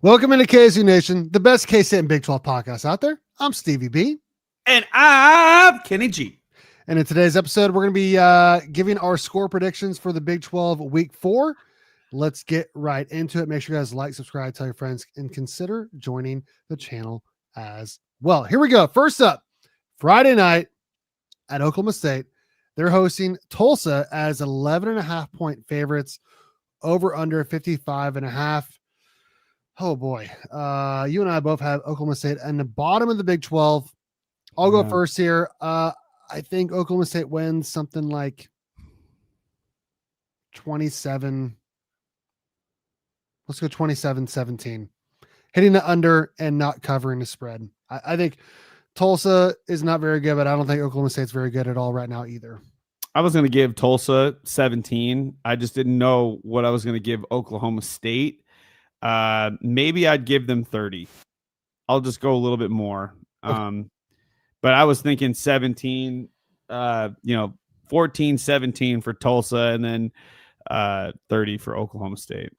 Welcome into KSU Nation, the best K-State and Big 12 podcast out there. I'm Stevie B. And I'm Kenny G. And in today's episode, we're going to be giving our score predictions for the Big 12 Week 4. Let's get right into it. Make sure you guys like, subscribe, tell your friends, and consider joining the channel as well. Here we go. First up, Friday night at Oklahoma State. They're hosting Tulsa as 11.5-point favorites, over under 55.5. Oh boy. You and I both have Oklahoma State and the bottom of the Big 12. I'll go first here. I think Oklahoma State wins something like 27. Let's go 27-17. Hitting the under and not covering the spread. I think Tulsa is not very good, but I don't think Oklahoma State's very good at all right now either. I was going to give Tulsa 17. I just didn't know what I was going to give Oklahoma State. Maybe I'd give them 30. I'll just go a little bit more. Okay. But I was thinking 17, 14-17 for Tulsa, and then 30 for Oklahoma State.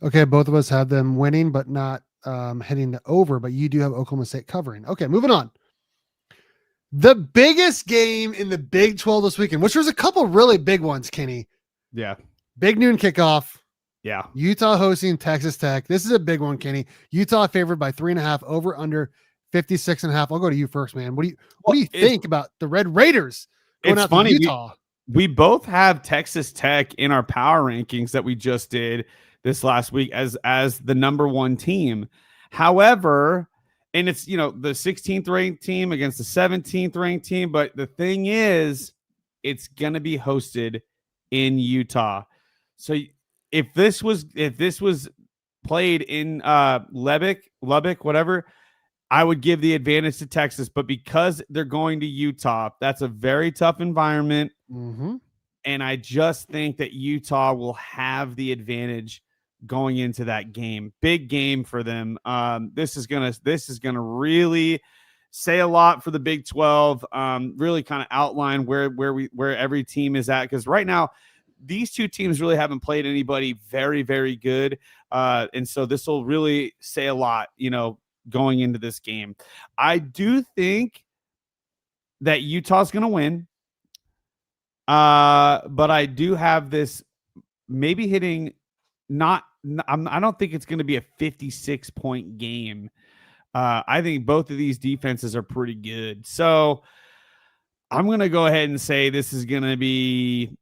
Okay, both of us have them winning, but not hitting the over, but you do have Oklahoma State covering. Okay, moving on. The biggest game in the Big 12 this weekend, which was a couple really big ones, Kenny. Yeah. Big noon kickoff. Yeah. Utah hosting Texas Tech. This is a big one, Kenny. Utah favored by 3.5, over under 56.5. I'll go to you first, man. What do you think about the Red Raiders going out to Utah? We both have Texas Tech in our power rankings that we just did this last week as the number one team. However, and it's, the 16th ranked team against the 17th ranked team. But the thing is, it's going to be hosted in Utah. So if this was played in Lubbock, whatever, I would give the advantage to Texas. But because they're going to Utah, that's a very tough environment. Mm-hmm. And I just think that Utah will have the advantage going into that game. Big game for them. This is gonna really say a lot for the Big 12. Really kind of outline where every team is at, because right now these two teams really haven't played anybody very, very good. And so this will really say a lot, going into this game. I do think that Utah's going to win. But I do have this maybe hitting I don't think it's going to be a 56-point game. I think both of these defenses are pretty good. So I'm going to go ahead and say this is going to be,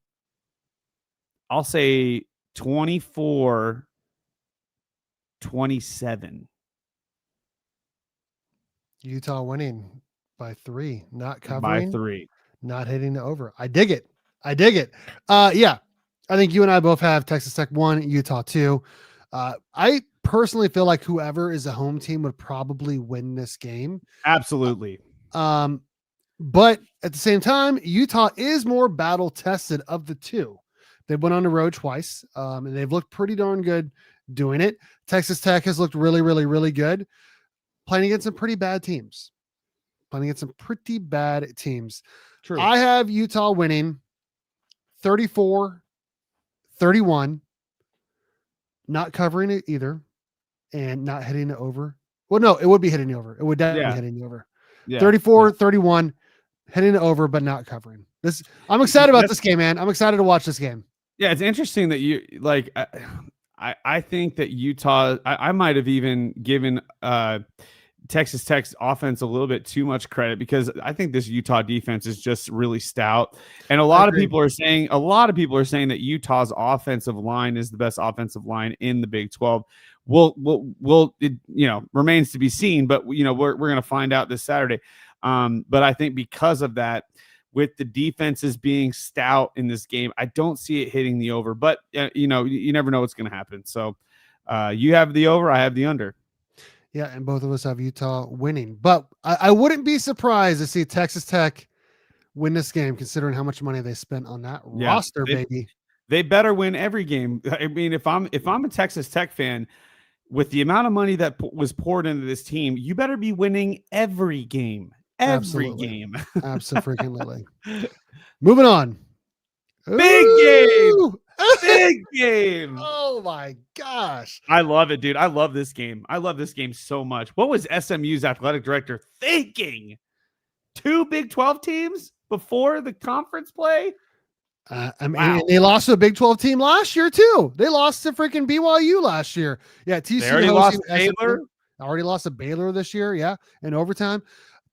I'll say 24-27. Utah winning by 3, not covering. By 3. Not hitting the over. I dig it. Yeah. I think you and I both have Texas Tech 1, Utah 2. I personally feel like whoever is a home team would probably win this game. Absolutely. But at the same time, Utah is more battle tested of the two. They've went on the road twice, and they've looked pretty darn good doing it. Texas Tech has looked really, really, really good playing against some pretty bad teams. True. I have Utah winning 34-31, not covering it either, and not hitting it over. Well, no, it would be hitting the over. It would definitely be hitting the over. Yeah. 34-31, hitting it over, but not covering. I'm excited about this game, man. I'm excited to watch this game. Yeah, it's interesting that you like. I think that Utah. I might have even given Texas Tech's offense a little bit too much credit, because I think this Utah defense is just really stout. And a lot of people are saying that Utah's offensive line is the best offensive line in the Big 12. It remains to be seen, but we're going to find out this Saturday. But I think because of that, with the defenses being stout in this game, I don't see it hitting the over, but you never know what's going to happen. So you have the over, I have the under. Yeah, and both of us have Utah winning. But I wouldn't be surprised to see Texas Tech win this game, considering how much money they spent on that roster, baby. They better win every game. I mean, if I'm a Texas Tech fan, with the amount of money that was poured into this team, you better be winning every game. Game. Absolutely. Moving on. Big game. Big game. Oh my gosh. I love it, dude. I love this game. I love this game so much. What was SMU's athletic director thinking? 2 Big 12 teams before the conference play? I mean, Wow. they lost to a Big 12 team last year too. They lost to freaking BYU last year. Yeah, TCU They already lost hosting to Baylor. Already lost to Baylor this year. Yeah, in overtime.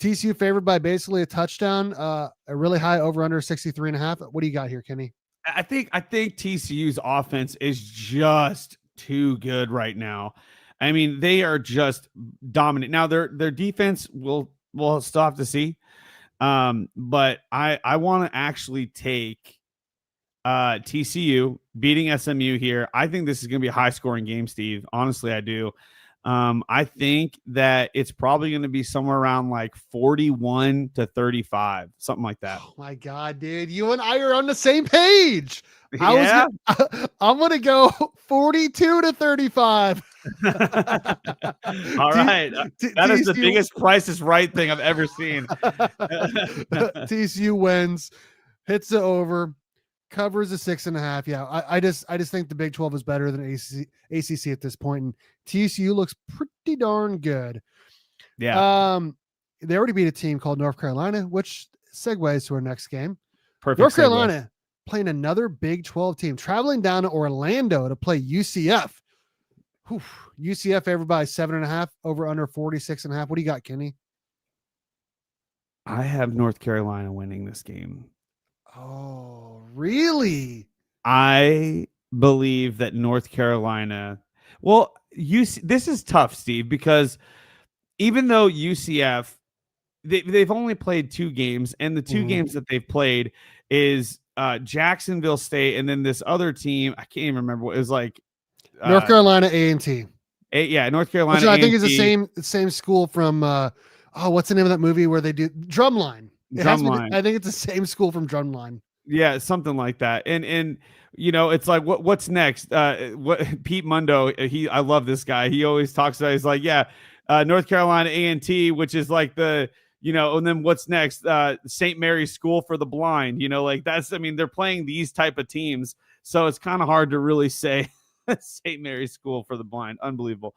TCU favored by basically a touchdown. A really high over under 63.5. What do you got here, Kenny? I think TCU's offense is just too good right now. I mean, they are just dominant. Now their defense we'll still have to see. But I want to actually take TCU beating SMU here. I think this is going to be a high scoring game, Steve. Honestly, I do. I think that it's probably going to be somewhere around like 41-35, something like that. Oh my God, dude. You and I are on the same page. Yeah. I'm going to go 42-35. All right. That is the biggest Price is Right thing I've ever seen. TCU wins, hits it over, covers a 6.5. Yeah, I just think the Big 12 is better than ACC at this point, and TCU looks pretty darn good. Yeah. They already beat a team called North Carolina, which segues to our next game. Perfect. North Carolina playing another Big 12 team, traveling down to Orlando to play UCF. Whew. UCF favored by 7.5, over under 46.5. What do you got, Kenny? I have North Carolina winning this game. Oh, really? I believe that North Carolina. Well, this is tough, Steve, because even though UCF they've only played 2 games, and the 2 games that they've played is Jacksonville State, and then this other team. I can't even remember what it was like. North Carolina A&T. Yeah, North Carolina. Which I think is the same school from what's the name of that movie where they do Drumline? Drumline. I think it's the same school from Drumline. Yeah, something like that. And you know, it's like what's next? What Pete Mundo? I love this guy. He always talks about. He's like, yeah, North Carolina A&T, which is like the. You know, and then what's next? St. Mary's School for the Blind. You know, like that's. I mean, they're playing these type of teams, so it's kind of hard to really say St. Mary's School for the Blind. Unbelievable.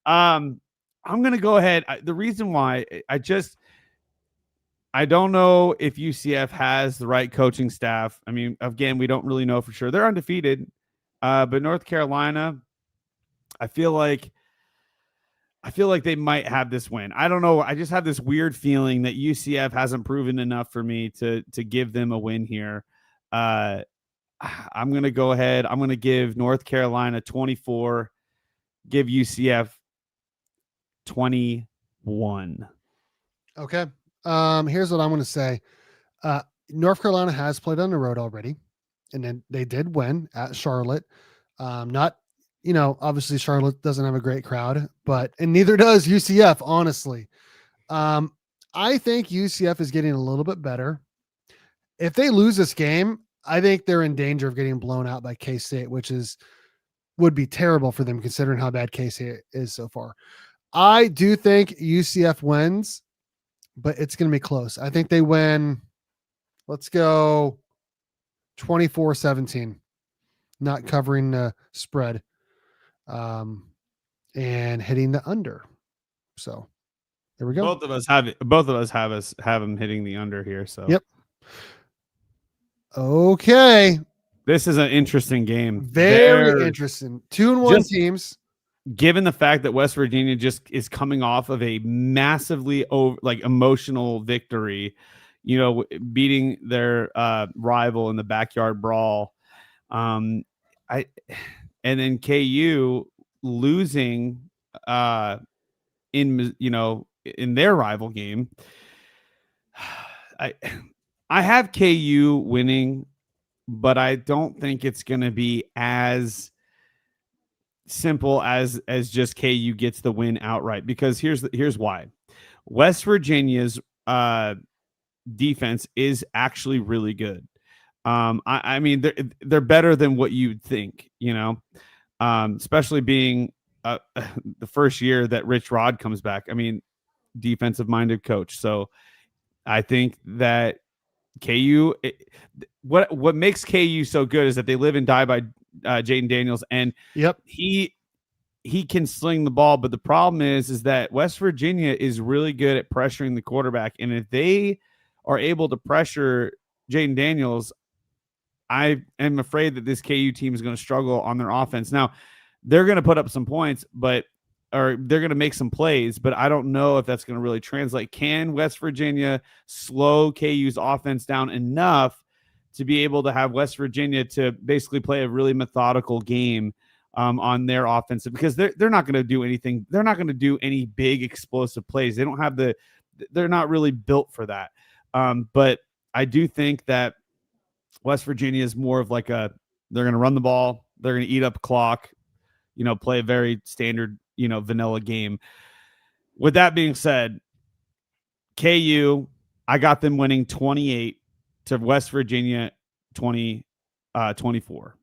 I'm gonna go ahead. The reason why I don't know if UCF has the right coaching staff. I mean, again, we don't really know for sure. They're undefeated, but North Carolina, I feel like they might have this win. I don't know. I just have this weird feeling that UCF hasn't proven enough for me to give them a win here. I'm going to go ahead. I'm going to give North Carolina 24, give UCF 21. Okay. Here's what I'm going to say. North Carolina has played on the road already, and then they did win at Charlotte. Not, obviously Charlotte doesn't have a great crowd, and neither does UCF, honestly. I think UCF is getting a little bit better. If they lose this game, I think they're in danger of getting blown out by K-State, which would be terrible for them considering how bad K-State is so far. I do think UCF wins, but it's going to be close. I think they win. Let's go 24-17, not covering the spread, and hitting the under. So there we go. Both of us have them hitting the under here. So yep. Okay. This is an interesting game. Very interesting. 2-1 teams. Given the fact that West Virginia just is coming off of a massively emotional victory, beating their rival in the backyard brawl, and then KU losing in their rival game. I have KU winning, but I don't think it's going to be as simple as just KU gets the win outright, because here's why. West Virginia's defense is actually really good. I mean, they're better than what you'd think, especially being the first year that Rich Rod comes back. I mean, defensive minded coach. So I think that KU, what makes KU so good is that they live and die by Jaden Daniels, and Yep. he can sling the ball. But the problem is that West Virginia is really good at pressuring the quarterback, and if they are able to pressure Jaden Daniels, I am afraid that this KU team is going to struggle on their offense. Now, they're going to put up some points, or they're going to make some plays, but I don't know if that's going to really translate. Can West Virginia slow KU's offense down enough to be able to have West Virginia to basically play a really methodical game on their offensive? Because they're not going to do anything. They're not going to do any big explosive plays. They don't have they're not really built for that. But I do think that West Virginia is more of like they're going to run the ball. They're going to eat up clock, play a very standard, vanilla game. With that being said, KU, I got them winning 28 to West Virginia 24.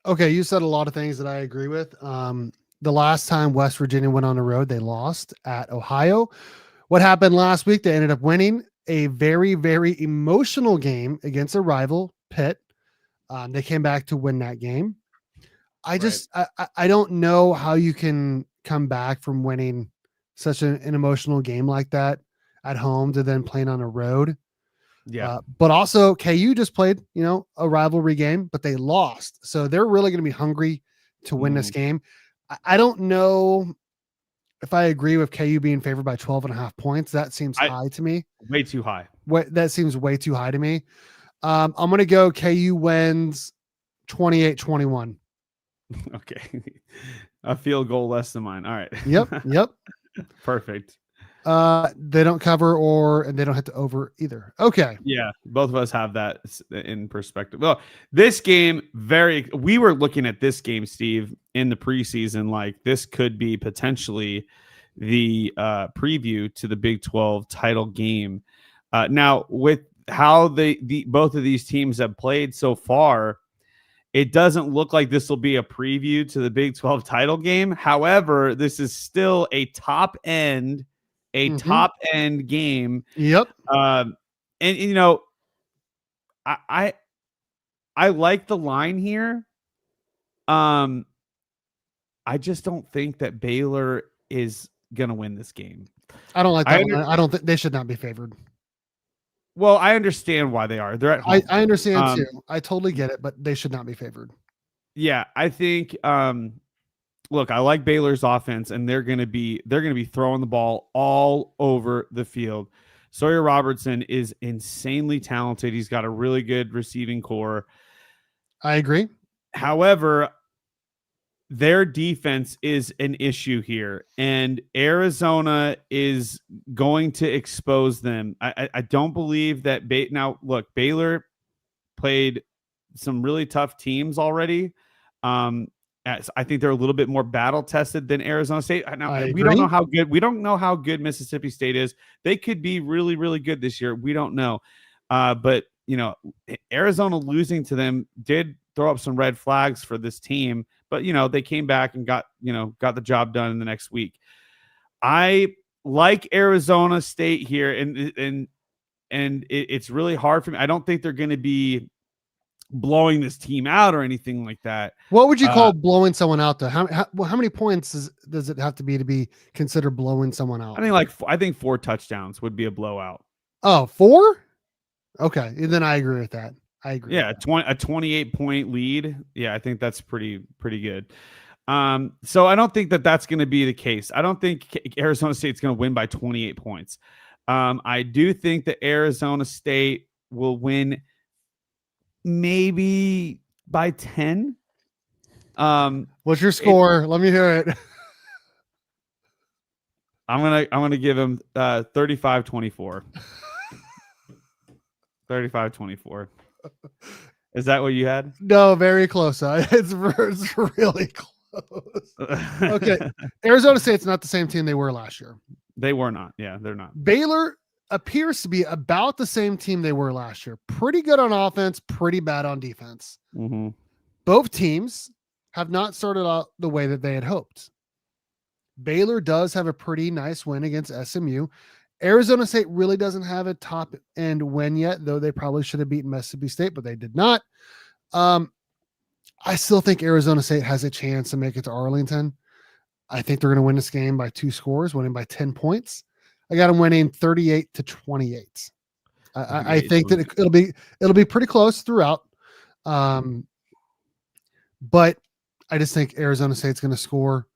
Okay, you said a lot of things that I agree with. The last time West Virginia went on the road, they lost at Ohio. What happened last week? They ended up winning a very, very emotional game against a rival, Pitt. They came back to win that game. I don't know how you can come back from winning such an emotional game like that at home to then playing on a road. Yeah. But also KU just played, a rivalry game, but they lost. So they're really going to be hungry to win this game. I don't know if I agree with KU being favored by 12.5 points. That seems high to me. Way too high. That seems way too high to me. I'm going to go KU wins 28-21. Okay. A field goal less than mine. All right. Yep. Perfect. They don't cover and they don't hit to over either. Okay. Yeah. Both of us have that in perspective. Well, this game, we were looking at this game, Steve, in the preseason. Like this could be potentially the preview to the Big 12 title game. Now with how both of these teams have played so far, it doesn't look like this will be a preview to the Big 12 title game. However, this is still a top end game. Yep. I like the line here. I just don't think that Baylor is going to win this game. I don't like that. I don't think they should not be favored. Well, I understand why they are. They're at home. I understand too. I totally get it, but they should not be favored. Yeah, I think look, I like Baylor's offense, and they're gonna be throwing the ball all over the field. Sawyer Robertson is insanely talented. He's got a really good receiving core. I agree. However, their defense is an issue here, and Arizona is going to expose them. I don't believe that. Now, look, Baylor played some really tough teams already. I think they're a little bit more battle tested than Arizona State. Now, we don't know how good. We don't know how good Mississippi State is. They could be really, really good this year. We don't know. But Arizona losing to them did throw up some red flags for this team. But, they came back and got the job done in the next week. I like Arizona State here, and it's really hard for me. I don't think they're going to be blowing this team out or anything like that. What would you call blowing someone out, though? How many points does it have to be considered blowing someone out? I think 4 touchdowns would be a blowout. Oh, 4? Okay, then I agree with that. I agree. Yeah, a 28-point lead. Yeah, I think that's pretty good. So I don't think that that's going to be the case. I don't think Arizona State's going to win by 28 points. I do think that Arizona State will win maybe by 10. What's your score? Let me hear it. I'm gonna give him 35-24. 35-24. Is that what you had? No, very close. It's really close. Okay. Arizona State's not the same team they were last year. They were not. Yeah, they're not. Baylor appears to be about the same team they were last year. Pretty good on offense, pretty bad on defense. Mm-hmm. Both teams have not started out the way that they had hoped. Baylor does have a pretty nice win against SMU. Arizona State really doesn't have a top end win yet, though they probably should have beaten Mississippi State, but they did not. I still think Arizona State has a chance to make it to Arlington. I think they're going to win this game by 2 scores, winning by 10 points. I got them winning 38-28. I think that it'll be pretty close throughout. But I just think Arizona State's going to score,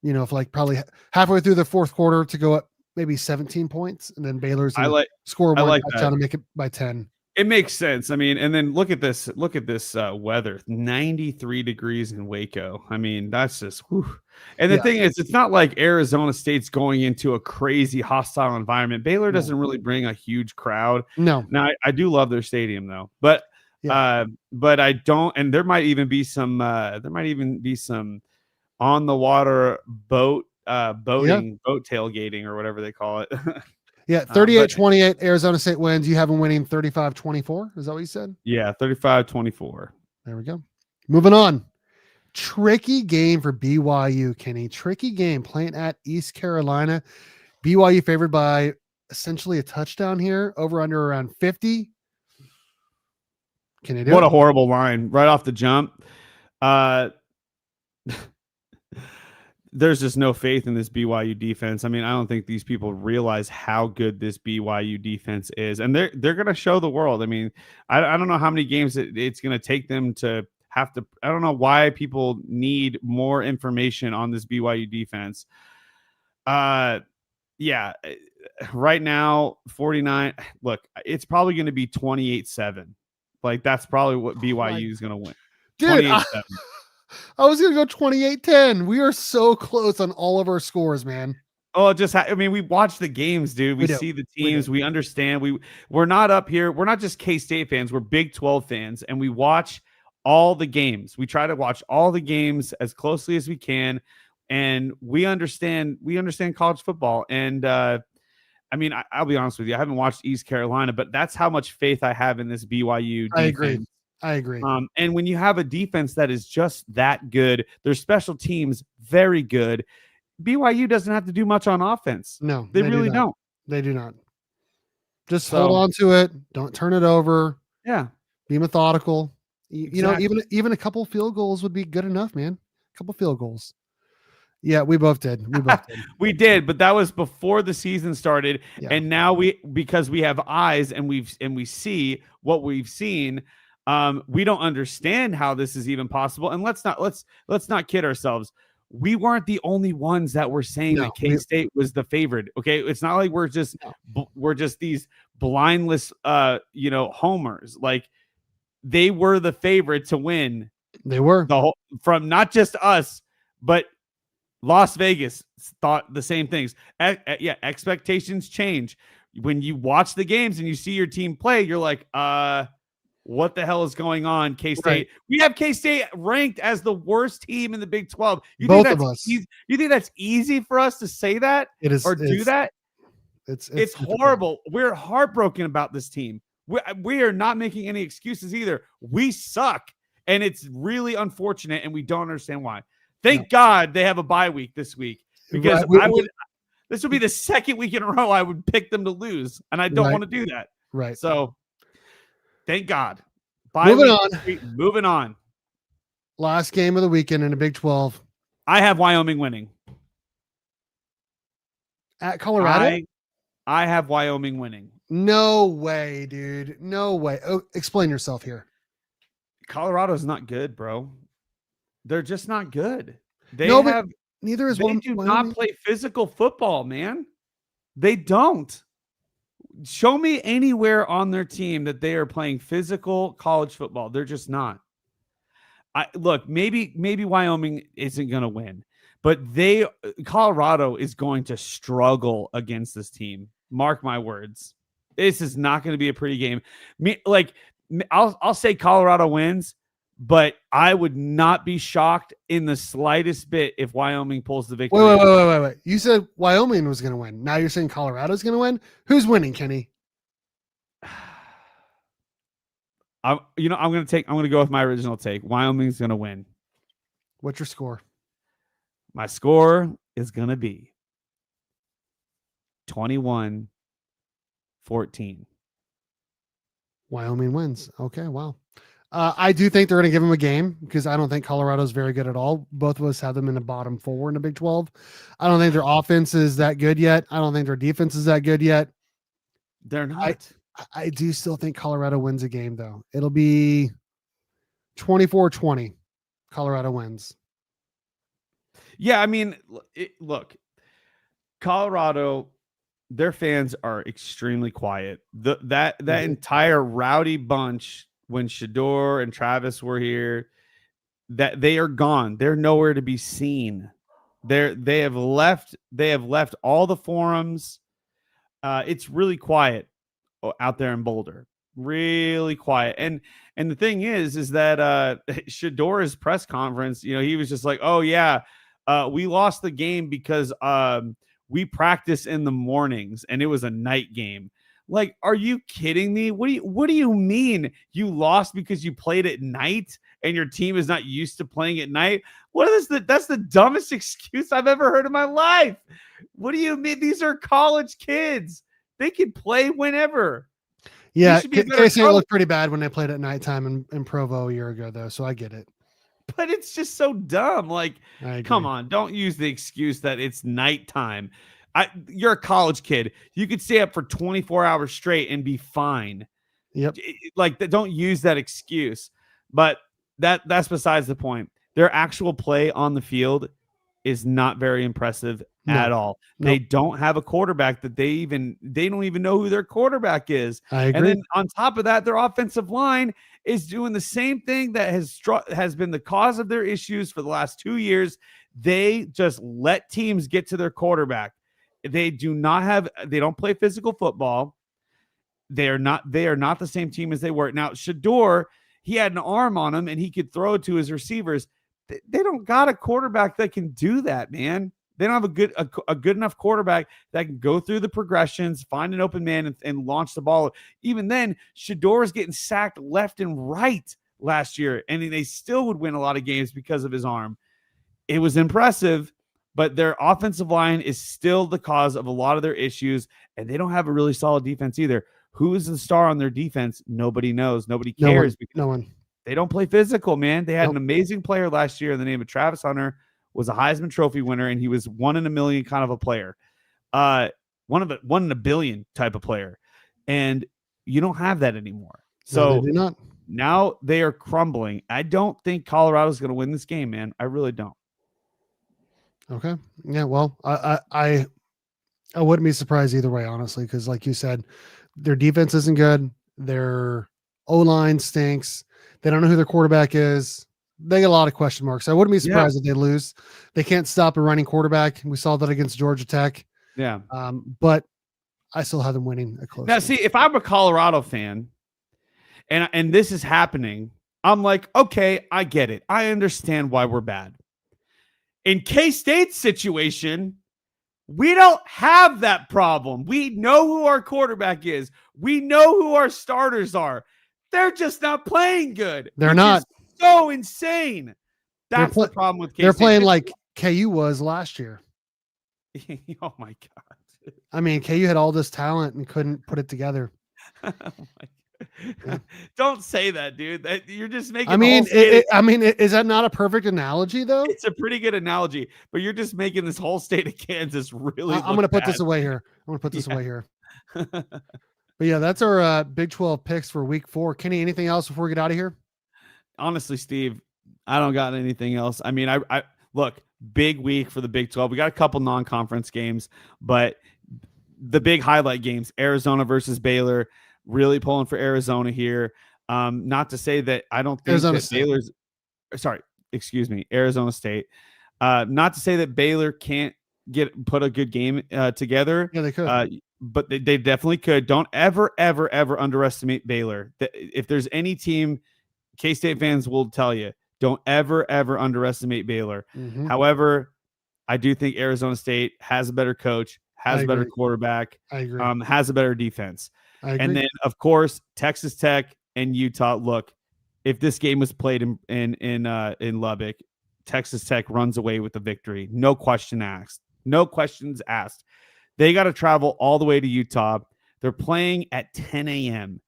if like probably halfway through the fourth quarter to go up maybe 17 points, and then Baylor's going to score one touchdown to make it by 10. It makes sense. I mean, and then look at this weather, 93 degrees in Waco. I mean, that's just, whew. And the thing is, it's not like Arizona State's going into a crazy hostile environment. Baylor doesn't really bring a huge crowd. No. Now, I do love their stadium though, but I don't, and there might even be some on the water boat tailgating or whatever they call it. Yeah, 38-28, Arizona State wins. You have them winning 35-24. Is that what you said? Yeah, 35-24. There we go. Moving on. Tricky game for BYU, Kenny. Tricky game playing at East Carolina. BYU favored by essentially a touchdown here, over under around 50. Can they do it? What a horrible line right off the jump. There's just no faith in this BYU defense. I mean, I don't think these people realize how good this BYU defense is, and they're going to show the world. I mean, I don't know how many games it's going to take them to have to. I don't know why people need more information on this BYU defense. Yeah, right now 49. Look, it's probably going to be 28-7. Like that's probably what BYU is going to win. Dude, I was going to go 28-10. We are so close on all of our scores, man. Oh, we watch the games, dude. We see the teams. We understand. We're not up here. We're not just K-State fans. We're Big 12 fans, and we watch all the games. We try to watch all the games as closely as we can, and we understand college football. And I mean, I'll be honest with you. I haven't watched East Carolina, but that's how much faith I have in this BYU defense. I agree. And when you have a defense that is just that good, their special teams very good. BYU doesn't have to do much on offense. No, they really don't. They do not. Just hold on to it. Don't turn it over. Yeah. Be methodical. You know, even a couple field goals would be good enough, man. A couple field goals. Yeah, we both did. We did, but that was before the season started. Yeah. And now because we have eyes and we see what we've seen. We don't understand how this is even possible. And let's not kid ourselves. We weren't the only ones that were saying that K-State was the favorite. Okay. It's not like we're just these blindless, homers. Like they were the favorite to win. They were from not just us, but Las Vegas thought the same things. Expectations change. When you watch the games and you see your team play, you're like, what the hell is going on, K-State? Right. We have K-State ranked as the worst team in the Big 12. Both of us. You think that's easy for us to say that or do that? It's horrible. We're heartbroken about this team. We are not making any excuses either. We suck, and it's really unfortunate, and we don't understand why. Thank God they have a bye week this week, because this would be the second week in a row I would pick them to lose, and I don't want to do that. Right. So thank God. Moving on. Last game of the weekend in the Big 12. I have Wyoming winning. At Colorado? I have Wyoming winning. No way, dude. No way. Oh, explain yourself here. Colorado's not good, bro. They're just not good. Neither is Wyoming. They do not play physical football, man. They don't. Show me anywhere on their team that they are playing physical college football. They're just not. Maybe Wyoming isn't going to win, but Colorado is going to struggle against this team. Mark my words. This is not going to be a pretty game. I'll say Colorado wins, but I would not be shocked in the slightest bit if Wyoming pulls the victory. Wait. You said Wyoming was going to win. Now you're saying Colorado's going to win? Who's winning, Kenny? I'm going to go with my original take. Wyoming's going to win. What's your score? My score is going to be 21-14. Wyoming wins. Okay, wow. I do think they're going to give them a game because I don't think Colorado's very good at all. Both of us have them in the bottom 4 in the Big 12. I don't think their offense is that good yet. I don't think their defense is that good yet. They're not. I do still think Colorado wins a game, though. It'll be 24-20. Colorado wins. Yeah, I mean, look, Colorado, their fans are extremely quiet. That entire rowdy bunch when Shedeur and Travis were here, that they are gone. They're nowhere to be seen. They have left all the forums. It's really quiet out there in Boulder. Really quiet. And the thing is that Shedeur's press conference, he was just like, "Oh yeah, we lost the game because we practice in the mornings and it was a night game." Like, are you kidding me? What do you mean you lost because you played at night and your team is not used to playing at night? That's the dumbest excuse I've ever heard in my life. What do you mean? These are college kids. They can play whenever. Yeah, K-State looked pretty bad when they played at nighttime in Provo a year ago, though, so I get it. But it's just so dumb. Like, come on, don't use the excuse that it's nighttime. You're a college kid. You could stay up for 24 hours straight and be fine. Yep. Like, don't use that excuse. But that's besides the point. Their actual play on the field is not very impressive at all. No. They don't have a quarterback that they don't even know who their quarterback is. I agree. And then on top of that, their offensive line is doing the same thing that has been the cause of their issues for the last 2 years. They just let teams get to their quarterback. They don't play physical football. They are not the same team as they were. Now, Shedeur, he had an arm on him and he could throw it to his receivers. They don't got a quarterback that can do that, man. They don't have a good enough quarterback that can go through the progressions, find an open man, and launch the ball. Even then, Shedeur is getting sacked left and right last year, and they still would win a lot of games because of his arm. It was impressive, but their offensive line is still the cause of a lot of their issues, and they don't have a really solid defense either. Who is the star on their defense? Nobody knows. Nobody cares. No one. They don't play physical, man. They had an amazing player last year in the name of Travis Hunter, was a Heisman Trophy winner, and he was 1 in a million kind of a player. 1 in a billion type of player. And you don't have that anymore. So they do not. Now they are crumbling. I don't think Colorado's going to win this game, man. I really don't. Okay. Yeah, well, I wouldn't be surprised either way, honestly, because like you said, their defense isn't good. Their O-line stinks. They don't know who their quarterback is. They get a lot of question marks. I wouldn't be surprised if they lose. They can't stop a running quarterback. We saw that against Georgia Tech. Yeah. But I still have them winning a close game. See, if I'm a Colorado fan and this is happening, I'm like, okay, I get it. I understand why we're bad. In K-State's situation, we don't have that problem. We know who our quarterback is. We know who our starters are. They're just not playing good. They're not. So insane. That's the problem with K-State. They're playing like KU was last year. Oh my God. I mean, KU had all this talent and couldn't put it together. Oh my God. Don't say that, dude. You're just making. Is that not a perfect analogy though? It's a pretty good analogy, but you're just making this whole state of Kansas really. I'm going to put this away here. But yeah, that's our Big 12 picks for week 4. Kenny, anything else before we get out of here? Honestly, Steve, I don't got anything else. I mean, I look, big week for the Big 12. We got a couple non-conference games, but the big highlight games, Arizona versus Baylor, really pulling for Arizona here. Not to say that I don't think that Baylor's Arizona State. Not to say that Baylor can't put a good game together. Yeah, they could. But they definitely could. Don't ever underestimate Baylor. If there's any team, K-State fans will tell you, don't ever underestimate Baylor. Mm-hmm. However, I do think Arizona State has a better coach, has a better quarterback, has a better defense. And then, of course, Texas Tech and Utah. Look, if this game was played in Lubbock, Texas Tech runs away with the victory. No questions asked. They got to travel all the way to Utah. They're playing at 10 a.m.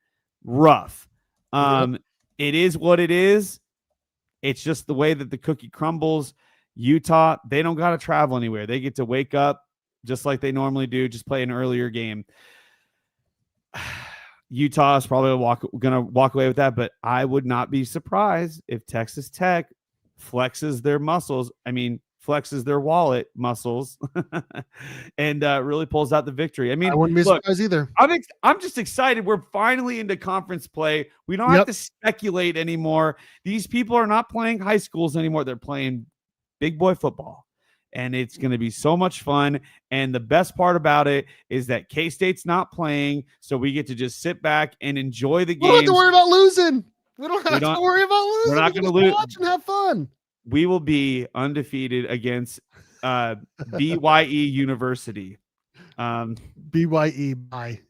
Rough. It is what it is. It's just the way that the cookie crumbles. Utah, they don't got to travel anywhere. They get to wake up just like they normally do, just play an earlier game. Utah is probably going to walk away with that, but I would not be surprised if Texas Tech flexes their muscles. I mean, flexes their wallet muscles and really pulls out the victory. I mean, I wouldn't be surprised either. I'm just excited. We're finally into conference play. We don't have to speculate anymore. These people are not playing high schools anymore. They're playing big boy football, and it's going to be so much fun. And the best part about it is that K-State's not playing, so we get to just sit back and enjoy the game. We don't have to worry about losing. We don't have to worry about losing. We're not going to lose. Watch and have fun. We will be undefeated against BYE University. BYE by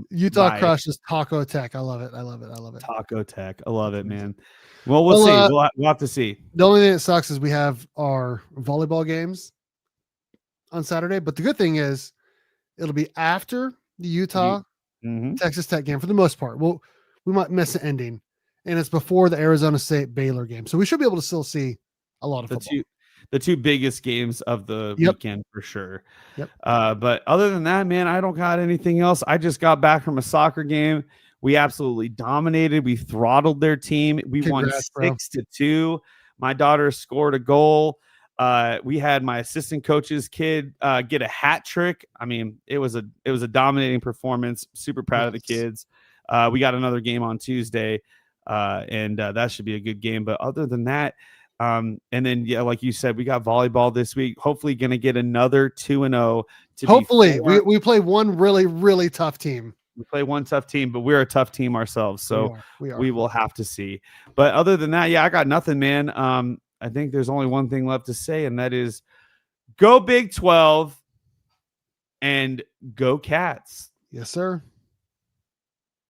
Utah crushes Taco Tech. I love it. Taco Tech. I love it, man. Well, we'll see. We'll have to see. The only thing that sucks is we have our volleyball games on Saturday, but the good thing is it'll be after the Utah Texas Tech game for the most part. Well, we might miss an ending, and it's before the Arizona State Baylor game, so we should be able to still see a lot of football. The two biggest games of the weekend for sure. Yep. But other than that, man, I don't got anything else. I just got back from a soccer game. We absolutely dominated. We throttled their team. We won 6-2. My daughter scored a goal. We had my assistant coach's kid get a hat trick. I mean, it was a dominating performance. Super proud of the kids. We got another game on Tuesday, and that should be a good game. But other than that, and then like you said, we got volleyball this week. Hopefully, going to get another 2-0. Hopefully, we play one really, really tough team. We play one tough team, but we're a tough team ourselves, so we will have to see. But other than that, I got nothing, man. I think there's only one thing left to say, and that is go Big 12 and go Cats. Yes, sir.